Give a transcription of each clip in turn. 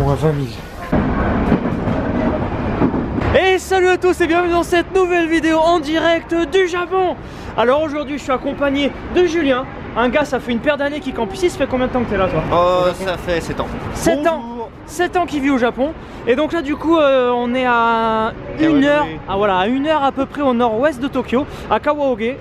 moins 20 000. Et salut à tous et bienvenue dans cette nouvelle vidéo en direct du Japon. Alors aujourd'hui je suis accompagné de Julien. Un gars, ça fait une paire d'années qui campe ici. Ça fait combien de temps que t'es là toi? Oh, ça fait 7 ans. 7 ans. 7 ans qu'il vit au Japon. Et donc là du coup on est à 1 heure, à 1 heure à peu près au nord-ouest de Tokyo, à Kawagoe.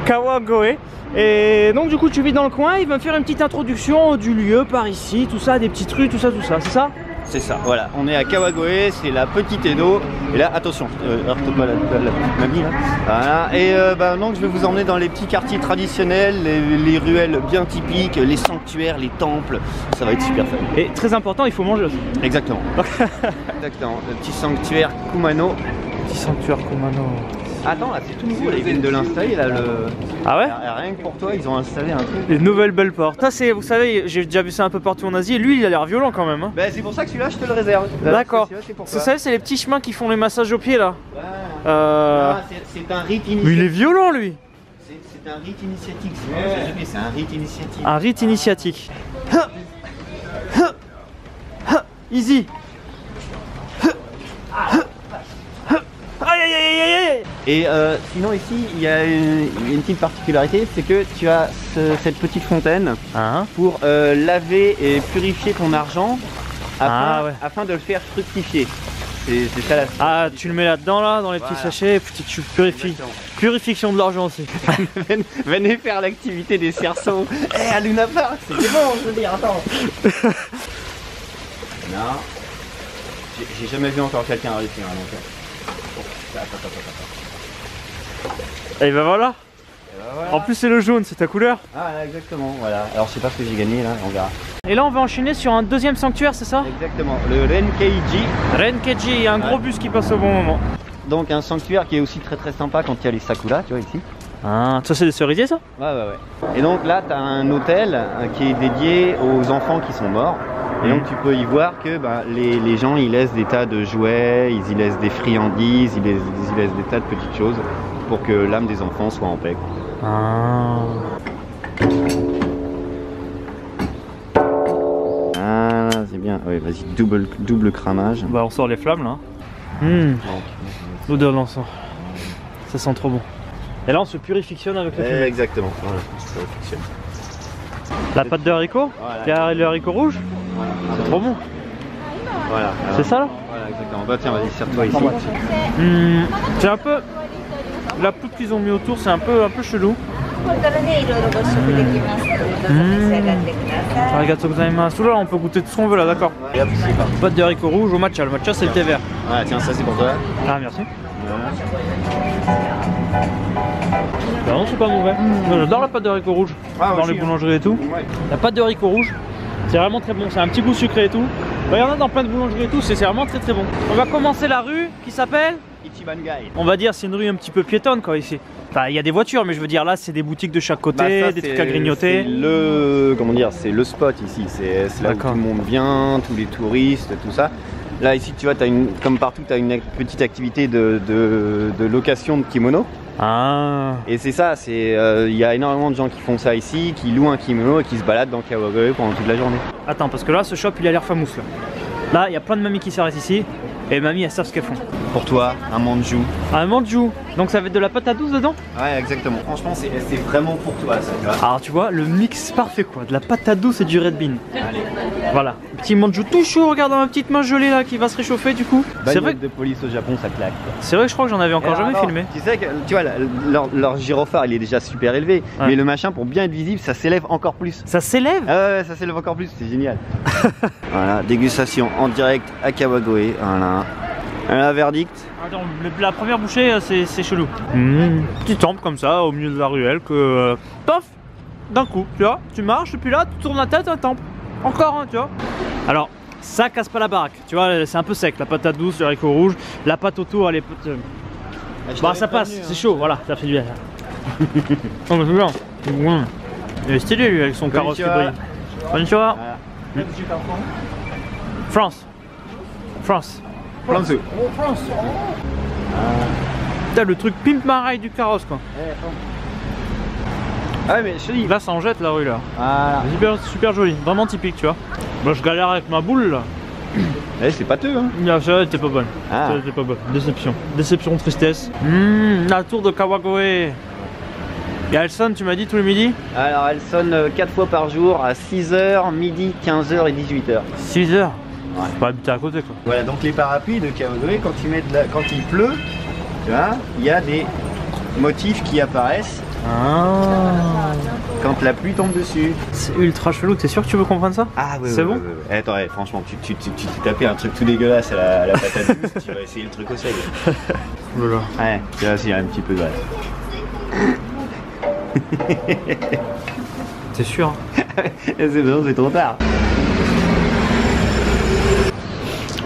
Kawagoe. Et donc du coup tu vis dans le coin, il va me faire une petite introduction du lieu par ici, tout ça, des petites rues, tout ça, c'est ça? C'est ça, voilà, on est à Kawagoe, c'est la petite Edo. Et là, attention, heurte pas la mamie là. Voilà, et donc je vais vous emmener dans les petits quartiers traditionnels, les ruelles bien typiques, les sanctuaires, les temples. Ça va être super fun. Et très important, il faut manger aussi. Exactement. Exactement, le petit sanctuaire Kumano. Petit sanctuaire Kumano. Attends, là c'est tout nouveau, là, ils viennent de l'installer là. Ah ouais? Rien que pour toi, ils ont installé un truc. Les nouvelles belles portes. Ça c'est, vous savez, j'ai déjà vu ça un peu partout en Asie. Et lui, il a l'air violent quand même. Hein. Bah, c'est pour ça que celui-là, je te le réserve. D'accord. Vous savez, c'est les petits chemins qui font les massages aux pieds là. C'est un rite initiatique. Mais il est violent lui. C'est un rite initiatique. C'est un rite initiatique. Un rite initiatique. Easy. Aïe aïe aïe aïe aïe. Et sinon ici il y a une petite particularité, c'est que tu as cette petite fontaine pour laver et purifier ton argent afin de le faire fructifier. C'est ça la... Ah, tu le mets là-dedans là, dans les petits sachets, et puis tu purifies. Purification de l'argent aussi. Venez faire l'activité des cerceaux. Eh, à Luna Park, c'était bon, je veux dire, attends. Non, j'ai jamais vu encore quelqu'un réussir un donc. Et ben voilà. En plus c'est le jaune, c'est ta couleur. Ah là, exactement, voilà. Alors je sais pas ce que j'ai gagné là, on verra. Et là on va enchaîner sur un deuxième sanctuaire, c'est ça? Exactement, le Renkeiji. Renkeiji, il y a un gros bus qui passe au bon moment. Donc un sanctuaire qui est aussi très sympa quand il y a les sakura, tu vois ici. Ah, ça c'est des cerisiers ça? Ouais. Et donc là tu as un hôtel qui est dédié aux enfants qui sont morts. Et donc tu peux y voir que les gens ils laissent des tas de jouets, ils y laissent des friandises, ils laissent des tas de petites choses pour que l'âme des enfants soit en paix. Ah, c'est bien. Oui, vas-y, double cramage. Bah on sort les flammes là. L'odeur de l'encens. Ça sent trop bon. Et là on se purifixione avec le fumée. Exactement, voilà, on se purifixione. La pâte de haricot, voilà. Le haricot rouge, voilà. C'est trop bon. Voilà. C'est ça là? Voilà, exactement. Bah tiens, vas-y, serre-toi ici. C'est un peu... La poudre qu'ils ont mis autour, c'est un peu chelou. Arigato gozaimasu. Là, on peut goûter tout ce qu'on veut là, d'accord. Pâte de haricot rouge au matcha. Le matcha, c'est le thé vert. Ouais, tiens, ça c'est pour toi. Ah, merci. Bah non, c'est pas mauvais. J'adore la pâte de haricot rouge dans les boulangeries et tout. Ouais. La pâte de haricot rouge, c'est vraiment très bon. C'est un petit goût sucré et tout. Il y en a dans plein de boulangeries et tout. C'est vraiment très bon. On va commencer la rue qui s'appelle Ichibangai. On va dire c'est une rue un petit peu piétonne quoi ici. Enfin, il y a des voitures, mais je veux dire là, c'est des boutiques de chaque côté, des trucs à grignoter. C'est le spot ici. C'est là où tout le monde vient, tous les touristes, tout ça. Là ici, tu vois, comme partout, tu as une petite activité de location de kimono. Ah. Et c'est ça, il y a énormément de gens qui font ça ici, qui louent un kimono et qui se baladent dans Kawagoe pendant toute la journée. Attends, parce que là, ce shop, il a l'air famous là. Là, il y a plein de mamies qui s'arrêtent ici. Et mamie, elles savent ce qu'elles font. Pour toi, un manju. Un manju. Donc ça va être de la pâte à douce dedans? Ouais, exactement. Franchement, c'est vraiment pour toi ça, tu vois. Alors tu vois, le mix parfait quoi. De la pâte à douce et du red bean. Allez. Voilà. Petit manju tout chaud, regarde dans ma petite main gelée là qui va se réchauffer du coup. C'est vrai que de police au Japon, ça claque. C'est vrai que je crois que j'en avais encore jamais filmé. Tu sais que, tu vois, leur gyrophare il est déjà super élevé. Ouais. Mais le machin, pour bien être visible, ça s'élève encore plus. Ça s'élève? Ouais, ça s'élève encore plus, c'est génial. Voilà, dégustation en direct à Kawagoe. Voilà. Un verdict. Attends, la première bouchée c'est chelou. Petit temple comme ça au milieu de la ruelle que paf d'un coup, tu vois, tu marches et puis là tu tournes la tête, un temple. Encore un, tu vois. Alors ça casse pas la baraque, tu vois, c'est un peu sec, la patate douce, le haricot rouge, la pâte autour elle est bah ça passe, c'est chaud, voilà, ça fait du bien. Oh mais c'est bien. Il est stylé lui avec son carrosse qui brille. Konnichiwa. France. France. T'as le truc pimp my ride du carrosse quoi. Ah ouais mais je te dis. Là ça en jette la rue là. Voilà. Super joli, vraiment typique tu vois. Moi je galère avec ma boule là. Eh, c'est pâteux, hein. Non, ça était pas bonne. Ah. Ça était pas bonne. Déception. Déception, tristesse. La tour de Kawagoe. Et elle sonne, tu m'as dit, tous les midis? Alors, elle sonne 4 fois par jour à 6h, midi, 15h et 18h. 6h? Ouais. Faut habiter à côté quoi. Voilà, donc les parapluies de Kawagoe, quand il pleut, tu vois, il y a des motifs qui apparaissent quand la pluie tombe dessus. C'est ultra chelou, t'es sûr que tu veux comprendre ça? Ah oui, c'est bon? Ouais. Attends, ouais, franchement, tu t'es tapé un truc tout dégueulasse à la patate douce, tu vas essayer le truc au sel. Oulala. Ouais, tu vois, s'il y a un petit peu de vrai. T'es sûr? C'est bon, c'est trop tard.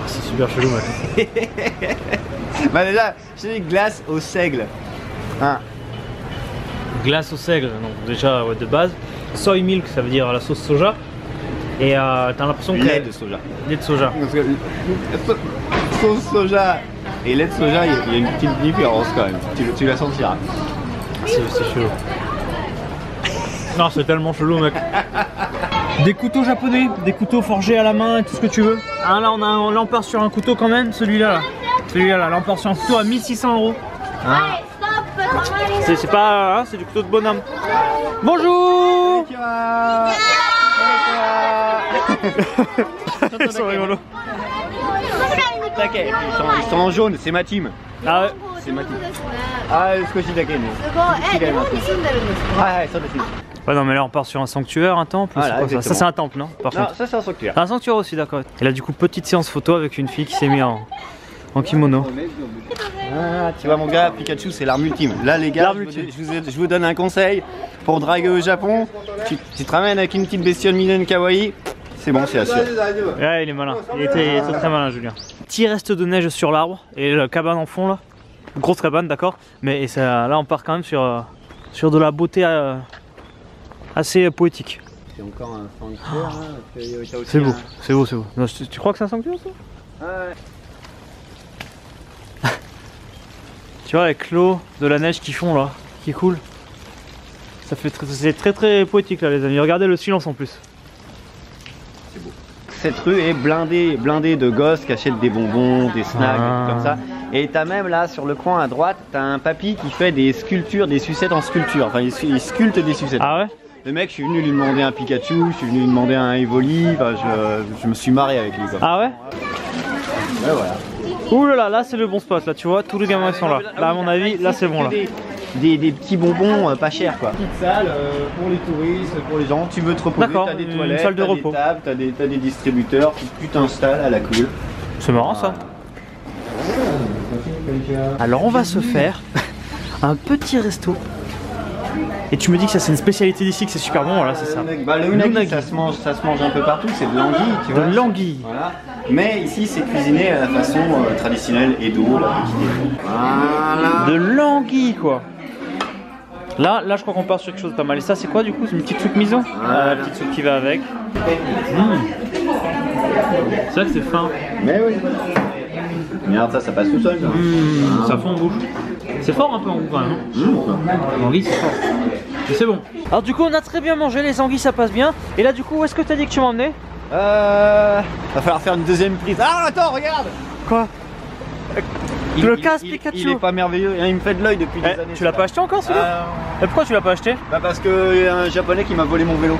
C'est super chelou mec. Bah déjà, j'ai dit glace au seigle. Hein. Glace au seigle, donc déjà ouais, de base. Soy milk, ça veut dire la sauce soja. Et t'as l'impression que... Lait de soja. Lait de soja. Parce que sauce soja et lait de soja, il y a une petite différence quand même. Tu la sentiras. C'est chelou. Non, c'est tellement chelou mec. Des couteaux japonais, des couteaux forgés à la main et tout ce que tu veux. Ah là on part sur un couteau quand même, celui-là. Celui-là, là on part sur un couteau à 1600 €. Ah. C'est pas... Hein, c'est du couteau de bonhomme. Bonjour. Ils sont rigolos. Ils sont en jaune, c'est ma team. Ah ouais. C'est ma team. Ah, ouais non mais là on part sur un sanctuaire, un temple. Voilà, quoi, ça c'est un temple non? Par contre. Ça c'est un sanctuaire. Un sanctuaire aussi d'accord. Et là du coup petite séance photo avec une fille qui s'est mise en kimono. Ah, tu vois mon gars, Pikachu c'est l'arme ultime. Là les gars, je vous donne un conseil pour draguer au Japon. Tu te ramènes avec une petite bestiole mignonne kawaii, c'est bon, c'est assuré. Ouais il est malin, il était très malin Julien. Petit reste de neige sur l'arbre et la cabane en fond là. Grosse cabane d'accord, mais ça, là on part quand même sur de la beauté assez poétique. C'est encore un sanctuaire hein, c'est beau, c'est beau, c'est beau. Non, tu crois que c'est un sanctuaire ça? Ouais. Tu vois avec l'eau de la neige qui fond là, qui coule. Ça fait c'est très poétique là les amis, regardez le silence en plus. C'est beau. Cette rue est blindée de gosses qui achètent des bonbons, des snacks, des trucs comme ça. Et t'as même là sur le coin à droite, t'as un papy qui fait des sculptures, des sucettes en sculpture. Enfin il sculpte des sucettes. Ah ouais? Le mec, je suis venu lui demander un Pikachu, je suis venu lui demander un Evoli, enfin, je me suis marré avec lui quoi. Ah ouais? Ouais voilà. Ouh là c'est le bon spot là, tu vois, tous les gamins ils sont là. Là à mon avis, là c'est bon là. Des petits bonbons pas chers quoi. Petite salle pour les touristes, pour les gens, tu veux te reposer, t'as des toilettes, salle de repos. Des tables, t'as des distributeurs, tu t'installes à la cool. C'est marrant ça. Alors on va se faire un petit resto. Et tu me dis que ça c'est une spécialité d'ici, que c'est super bon, voilà c'est ça. Bah, le unagi, ça se mange un peu partout, c'est de l'anguille, tu vois. De l'anguille. Voilà. Mais ici c'est cuisiné à la façon traditionnelle Edo, la petite. Voilà. De l'anguille quoi. Là je crois qu'on part sur quelque chose de pas mal. Et ça c'est quoi du coup? C'est une petite soupe miso? La petite soupe qui va avec. C'est vrai que c'est fin. Mais oui. Merde, ça passe tout seul. Ça fond en bouche. C'est fort un peu en goût quand même. L'anguille c'est fort. Mais c'est bon. Alors du coup on a très bien mangé, les anguilles ça passe bien. Et là du coup où est-ce que t'as dit que tu m'emmenais? Va falloir faire une deuxième prise. Ah attends, regarde. Quoi? Le casque Pikachu. Il est pas merveilleux, il me fait de l'œil depuis des années. Tu l'as pas acheté encore celui-là? Et pourquoi tu l'as pas acheté? Bah parce qu'il y a un japonais qui m'a volé mon vélo.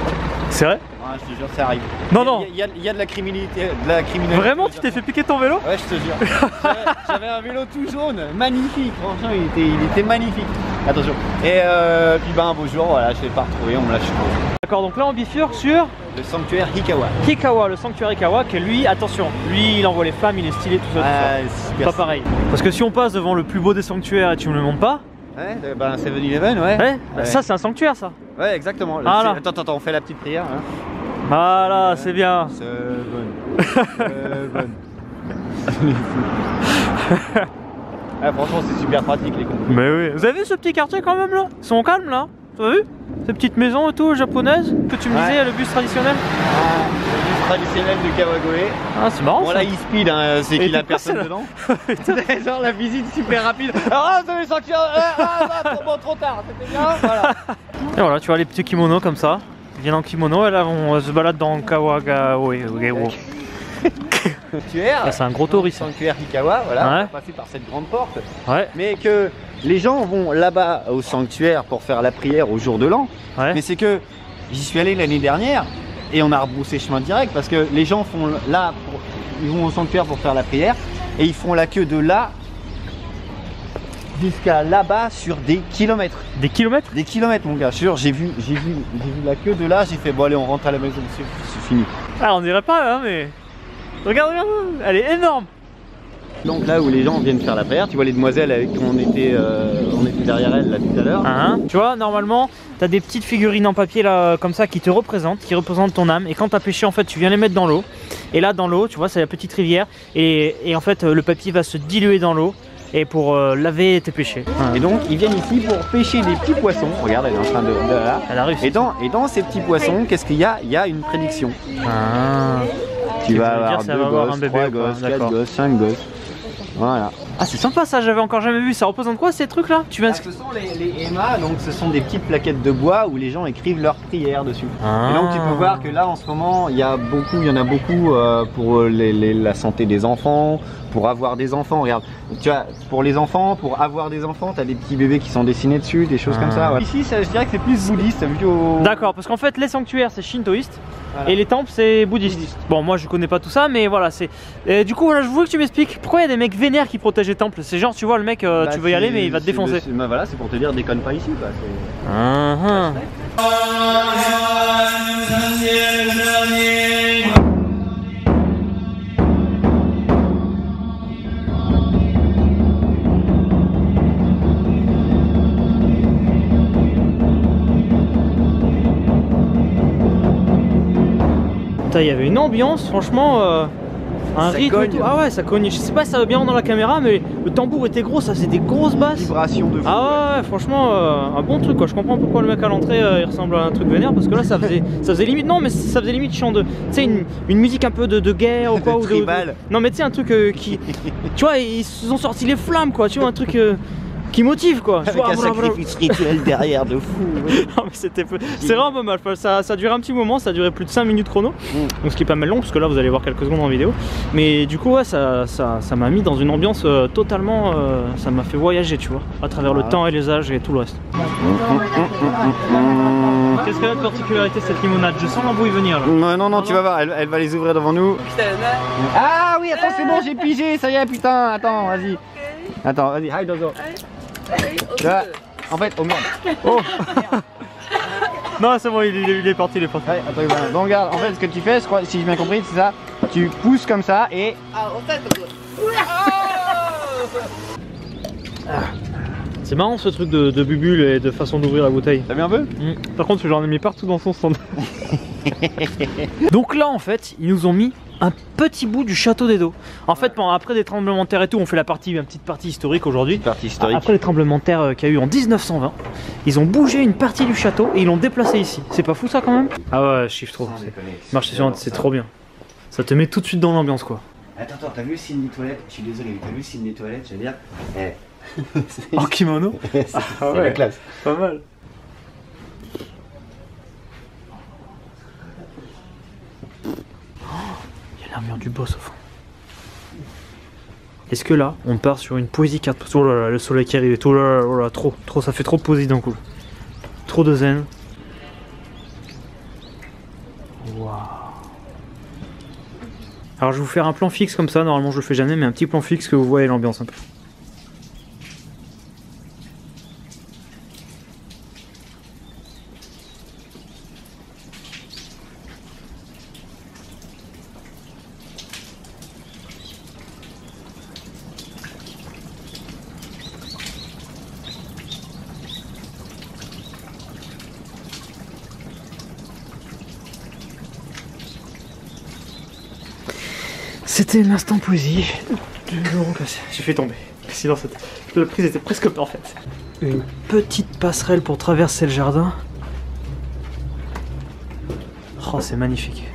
C'est vrai? Ouais, je te jure, ça arrive. Non. Il y a de la criminalité. Vraiment, tu t'es fait piquer ton vélo? Ouais, je te jure. J'avais un vélo tout jaune, magnifique. Franchement, il était magnifique. Attention. Et puis un beau jour, voilà, je l'ai pas retrouvé, on me l'a chuté. D'accord, donc là on bifurque sur le sanctuaire Hikawa. Hikawa, le sanctuaire Hikawa, que lui, attention, lui il envoie les flammes, il est stylé, tout ça. C'est pas pareil. Parce que si on passe devant le plus beau des sanctuaires et tu me le montres pas. Ouais, ben 7-Eleven, ouais. Ouais. Ça c'est un sanctuaire ça. Ouais, exactement. Ah, attends, on fait la petite prière. Hein. Voilà, c'est bien. Franchement, c'est super pratique les cons. Mais oui. Vous avez vu ce petit quartier quand même là? Ils sont calmes là. Tu as vu? Ces petites maisons et tout japonaises que tu me disais, le bus traditionnel. Le bus traditionnel de Kawagoe. Ah, c'est marrant. Bon, ça. là il speed, hein, c'est qu'il a personne dedans. Genre la visite super rapide. Ah, vous avez senti trop tard, c'était bien. Voilà. Et voilà, tu vois les petits kimonos comme ça. viennent en kimono et là on se balade dans Kawagawa. Sanctuaire. C'est un gros touriste. Sanctuaire Hikawa, voilà, Ouais. on va passer par cette grande porte. Ouais. Mais que les gens vont là-bas au sanctuaire pour faire la prière au jour de l'an. Ouais. Mais c'est que j'y suis allé l'année dernière et on a rebroussé chemin direct parce que les gens font là, ils vont au sanctuaire pour faire la prière et ils font la queue de là jusqu'à là-bas sur des kilomètres. Des kilomètres? Des kilomètres mon gars, sûr, j'ai vu la queue de là, j'ai fait bon allez on rentre à la maison, c'est fini. Ah on dirait pas hein mais... Regarde, regarde, elle est énorme. Donc là où les gens viennent faire la prière, tu vois les demoiselles avec qui on était derrière elles là tout à l'heure. Tu vois, normalement, t'as des petites figurines en papier là, comme ça, qui te représentent, qui représentent ton âme. Et quand t'as pêché, en fait, tu viens les mettre dans l'eau. Et là, dans l'eau, tu vois, c'est la petite rivière. Et en fait, le papier va se diluer dans l'eau. Et pour laver tes péchés. Et donc, ils viennent ici pour pêcher des petits poissons. Regarde, elle est en train de là. Elle arrive. Et dans ces petits poissons, qu'est-ce qu'il y a? Il y a une prédiction. Tu vas avoir 2 gosses, 3 gosses, 4 gosses, 5 gosses. Voilà. Ah c'est sympa ça, j'avais encore jamais vu. Ça représente quoi ces trucs là? Tu viens... Ce sont les Emma, donc ce sont des petites plaquettes de bois où les gens écrivent leurs prières dessus. Et donc tu peux voir que là en ce moment il y en a beaucoup pour la santé des enfants, pour avoir des enfants. Regarde, tu vois, pour les enfants, pour avoir des enfants, tu as des petits bébés qui sont dessinés dessus, des choses comme ça. Ouais. Ici je dirais que c'est plus bouddhiste. D'accord, parce qu'en fait les sanctuaires c'est shintoïste. Voilà. Et les temples c'est bouddhiste. Bon moi je connais pas tout ça mais voilà c'est... Du coup voilà, je voulais que tu m'expliques pourquoi il y a des mecs vénères qui protègent les temples. C'est genre tu vois le mec tu veux y aller mais il va te défoncer. Voilà c'est pour te dire déconne pas ici quoi. Il y avait une ambiance franchement un ça rythme cogne. et tout. Ah ouais ça cogne, je sais pas si ça va bien dans la caméra mais le tambour était gros, ça faisait des grosses basses. Vibration de fou. Ah ouais franchement un bon truc quoi. Je comprends pourquoi le mec à l'entrée il ressemble à un truc vénère parce que là ça faisait limite, non mais ça faisait limite chant de, tu sais une musique un peu de guerre ou quoi, ou tribal. Non mais tu sais un truc qui, tu vois ils se sont sortis les flammes quoi, tu vois un truc qui motive quoi. Avec un sacrifice rituel derrière de fou. Non mais c'est vraiment pas mal, ça a duré un petit moment, ça a duré plus de 5 minutes chrono. Donc ce qui est pas mal long parce que là vous allez voir quelques secondes en vidéo. Mais du coup ouais ça m'a mis dans une ambiance totalement, ça m'a fait voyager tu vois, à travers le temps et les âges et tout le reste. Qu'est-ce qu'elle a de particularité cette limonade? Je sens l'embrouille venir là. Non, tu vas voir, elle va les ouvrir devant nous. Ah oui, attends, c'est bon, j'ai pigé, ça y est, putain, attends, vas-y. Attends, vas-y, hi Dozo. Là, en fait, oh merde. Oh. Non, c'est bon, il est parti, Ouais, attends, donc regarde, en fait, ce que tu fais, je crois, si j'ai bien compris, c'est ça. Tu pousses comme ça et... C'est marrant ce truc de bubule et de façon d'ouvrir la bouteille. T'as vu un peu? Par contre, j'en ai mis partout dans son stand. Donc là, en fait, ils nous ont mis un petit bout du château d'Edo. En fait, après des tremblements de terre et tout, on fait une petite partie historique aujourd'hui. Après les tremblements de terre qu'il y a eu en 1920, ils ont bougé une partie du château et ils l'ont déplacé ici. C'est pas fou ça quand même? Ah ouais, je chiffre trop. Marcher sur c'est trop bien. Ça te met tout de suite dans l'ambiance quoi. Attends, t'as vu le signe des toilettes? Je suis désolé, t'as vu le signe des toilettes? Je veux dire... En kimono? Ah ouais, la classe. Pas mal. Il y a l'armure du boss au fond. Est-ce que là, on part sur une poésie carte? Oh là là, le soleil qui arrive, oh là là, trop, ça fait trop de poésie d'un coup. Trop de zen. Waouh. Alors je vais vous faire un plan fixe comme ça, normalement je le fais jamais, mais un petit plan fixe que vous voyez l'ambiance un peu. C'était l'instant poésie de l'euro cassé. J'ai fait tomber. Sinon, la prise était presque parfaite. Une petite passerelle pour traverser le jardin. Oh, c'est magnifique.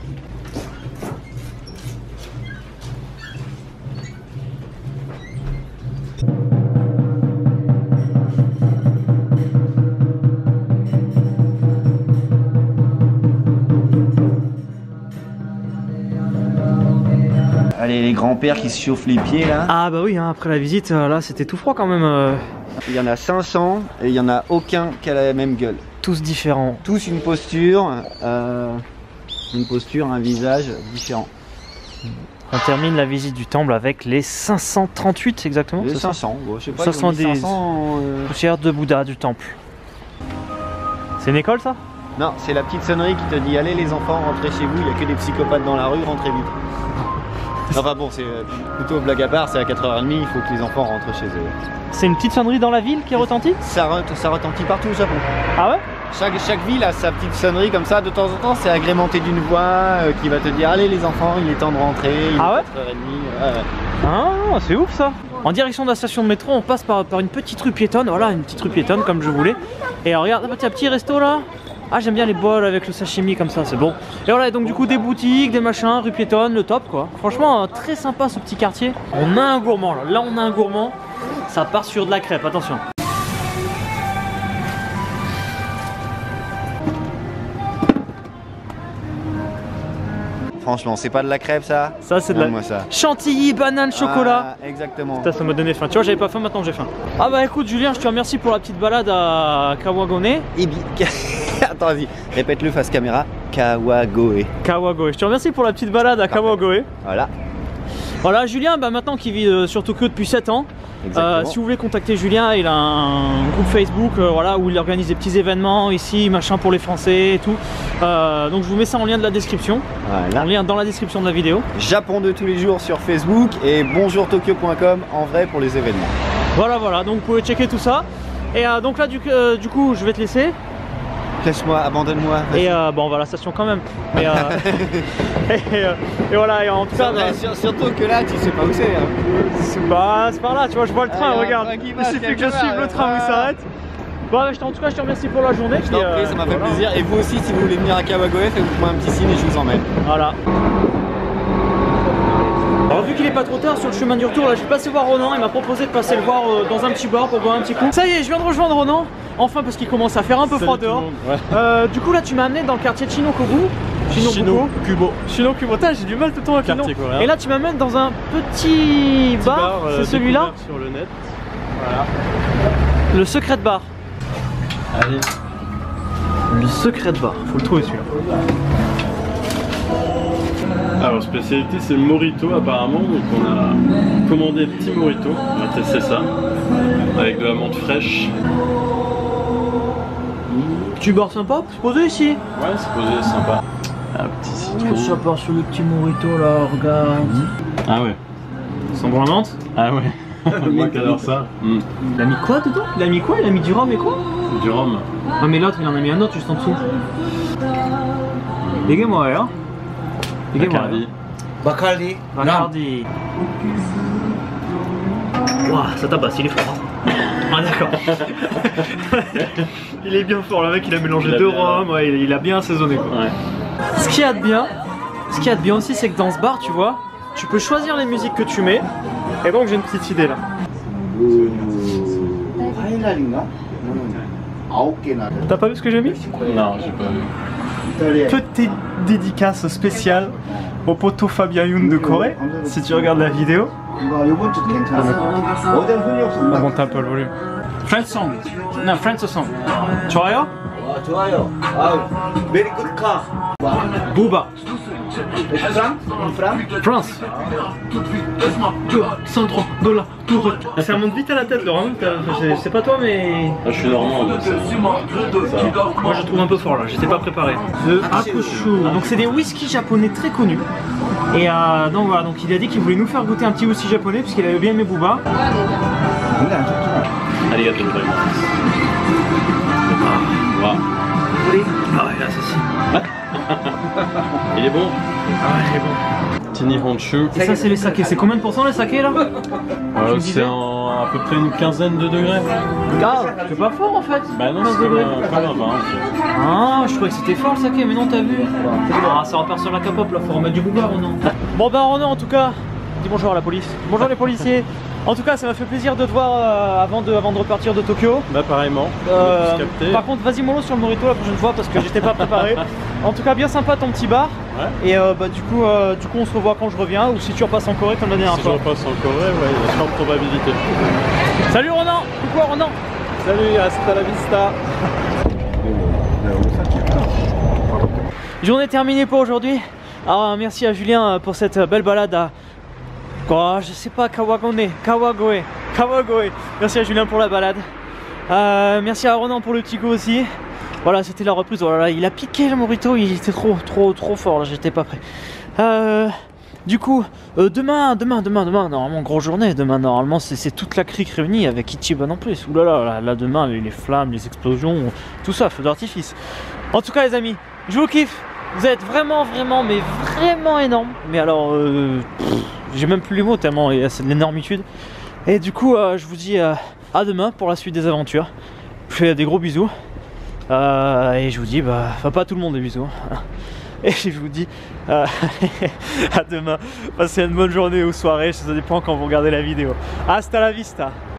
Allez, les grands-pères qui se chauffent les pieds là. Ah bah oui, hein, après la visite, là c'était tout froid quand même. Il y en a 500 et il y en a aucun qui a la même gueule. Tous différents. Tous une posture, un visage différent. On termine la visite du temple avec les 538 exactement. Les 500, je sais pas. 500 poussières de Bouddha du temple. C'est une école ça? Non, c'est la petite sonnerie qui te dit allez les enfants, rentrez chez vous, il n'y a que des psychopathes dans la rue, rentrez vite. Enfin bon, c'est plutôt blague à part, c'est à 4h30, il faut que les enfants rentrent chez eux. C'est une petite sonnerie dans la ville qui retentit? Ça retentit partout au Japon. Ah ouais? Chaque ville a sa petite sonnerie comme ça, de temps en temps c'est agrémenté d'une voix qui va te dire allez les enfants, il est temps de rentrer, il est 4h30. Ouais. Ah, c'est ouf ça. En direction de la station de métro, on passe par une petite rue piétonne, voilà, une petite rue piétonne comme je voulais. Et regarde, il y a un petit resto là. Ah, j'aime bien les bols avec le sashimi comme ça, c'est bon. Et voilà, donc du coup des boutiques, des machins, rue piétonne, le top quoi. Franchement, très sympa ce petit quartier. On a un gourmand là, on a un gourmand. Ça part sur de la crêpe, attention. Franchement, c'est pas de la crêpe ça? Ça c'est de la... ça. Chantilly, banane, chocolat. Ah, exactement. Putain, ça m'a donné faim. Tu vois, j'avais pas faim, maintenant j'ai faim. Ah bah écoute Julien, je te remercie pour la petite balade à Kawagoe. Et bien... Attends, vas-y, répète-le face caméra. Kawagoe. Kawagoe. Je te remercie pour la petite balade à Kawagoe. Voilà. Voilà, Julien, bah, maintenant qui vit sur Tokyo depuis 7 ans. Si vous voulez contacter Julien, il a un groupe Facebook voilà, où il organise des petits événements ici, machin pour les Français et tout. Donc je vous mets ça en lien de la description. Voilà. En lien dans la description de la vidéo. Japon de tous les jours sur Facebook et bonjourtokyo.com en vrai pour les événements. Voilà, donc vous pouvez checker tout ça. Et donc là, du coup, je vais te laisser. Laisse-moi, abandonne-moi. Et bon, on va à la station quand même. Mais, et voilà, et en tout cas. Surtout que là, tu sais pas où c'est. Hein. C'est par là, tu vois, je vois le train, regarde. Il suffit que je suive le train où il s'arrête. Bon, en tout cas, je te remercie pour la journée. Je t'en prie, ça m'a fait plaisir. Et vous aussi, si vous voulez venir à Kawagoe, faites-moi un petit signe et je vous emmène. Voilà. Alors vu qu'il est pas trop tard sur le chemin du retour, là je vais passer voir Ronan, il m'a proposé de passer le voir dans un petit bar pour boire un petit coup. Ça y est, je viens de rejoindre Ronan, enfin parce qu'il commence à faire un peu froid dehors. Ouais. Du coup là tu m'as amené dans le quartier de Shinokubo. Shinokubo. Shinokubo, j'ai du mal tout le temps avec le nom. Et là tu m'amènes dans un petit bar, c'est celui-là sur le net. Voilà. Le secret bar. Allez. Le secret bar, faut le trouver celui-là. Alors spécialité c'est le morito apparemment, donc on a commandé le petit morito, on va tester ça, avec de la menthe fraîche. Petit bar sympa, c'est posé ici. Ouais c'est posé, sympa. Un petit citron. Ça part sur le petit morito là, regarde. Ah ouais. Ça sent bon la menthe. Ah ouais. Moi qui adore ça. Il a mis quoi dedans? Il a mis quoi? Il a mis du rhum et quoi? Du rhum. Ah mais l'autre il en a mis un autre juste en dessous. Dégueu-moi là. Bacardi. Bacardi. Ouah, ça tabasse, il est fort. Ah d'accord. Il est bien fort, le mec il a mélangé deux rhums, ouais, il a bien assaisonné quoi. Ouais. Ce qu'il y a de bien aussi c'est que dans ce bar tu vois, tu peux choisir les musiques que tu mets. Et donc j'ai une petite idée là. T'as pas vu ce que j'ai mis? Non, j'ai pas vu. Petite dédicace spéciale au poteau Fabien Youn de Corée, si tu regardes la vidéo. On monte un peu le volume. French song. Non, French song. 좋아요? 좋아요. Very good car. Booba. France. $200 pour... Ça monte vite à la tête, Laurent. C'est pas toi, mais... Ah, je suis normand, donc ça. Moi, je trouve un peu fort, là. J'étais pas préparé. Le Hakushu. Donc, c'est des whisky japonais très connus. Et donc, voilà. Donc, il a dit qu'il voulait nous faire goûter un petit whisky japonais, puisqu'il avait bien aimé Booba. Arigato gozaimasu. Wow. Ah ouais, là, ça Il est bon. Ah ouais, il est bon. Tini Honshu. Et ça, c'est les sakés. C'est combien de pourcents les sakés là? C'est à peu près une quinzaine de degrés. Ah, c'est pas fort en fait. Bah non, c'est comme un vin. Ah, je croyais que c'était fort le saké, mais non, t'as vu. Ah, ça repart sur la K-pop là, faut remettre du Booba, Ronan. Bon, ben Ronan, en tout cas, dis bonjour à la police. Bonjour les policiers. En tout cas, ça m'a fait plaisir de te voir avant de repartir de Tokyo. Bah, pareillement. Par contre, vas-y mollo sur le morito la prochaine fois parce que j'étais pas préparé. En tout cas, bien sympa ton petit bar. Et du coup on se revoit quand je reviens, ou si tu repasses en Corée comme la dernière Si je fois. repasse en Corée, ouais, il y a une forte probabilité. Salut Ronan. Coucou Ronan. Salut, hasta la vista. Journée terminée pour aujourd'hui. Alors merci à Julien pour cette belle balade à... Oh, je sais pas, Kawagoe. Merci à Julien pour la balade. Merci à Ronan pour le petit coup aussi. Voilà, c'était la reprise. Oh là là, il a piqué le morito, il était trop fort là, j'étais pas prêt. Du coup, demain, normalement, grosse journée. Demain, normalement, c'est toute la clique réunie avec Ichiban en plus. Ouh là, demain, les flammes, les explosions, tout ça, feu d'artifice. En tout cas, les amis, je vous kiffe. Vous êtes vraiment énorme. Mais alors, j'ai même plus les mots tellement c'est de l'énormitude. Et du coup, je vous dis à demain pour la suite des aventures. Je vous fais des gros bisous. Et je vous dis, enfin pas tout le monde des bisous. Et je vous dis à demain. Passez une bonne journée ou soirée, ça dépend quand vous regardez la vidéo. Hasta la vista.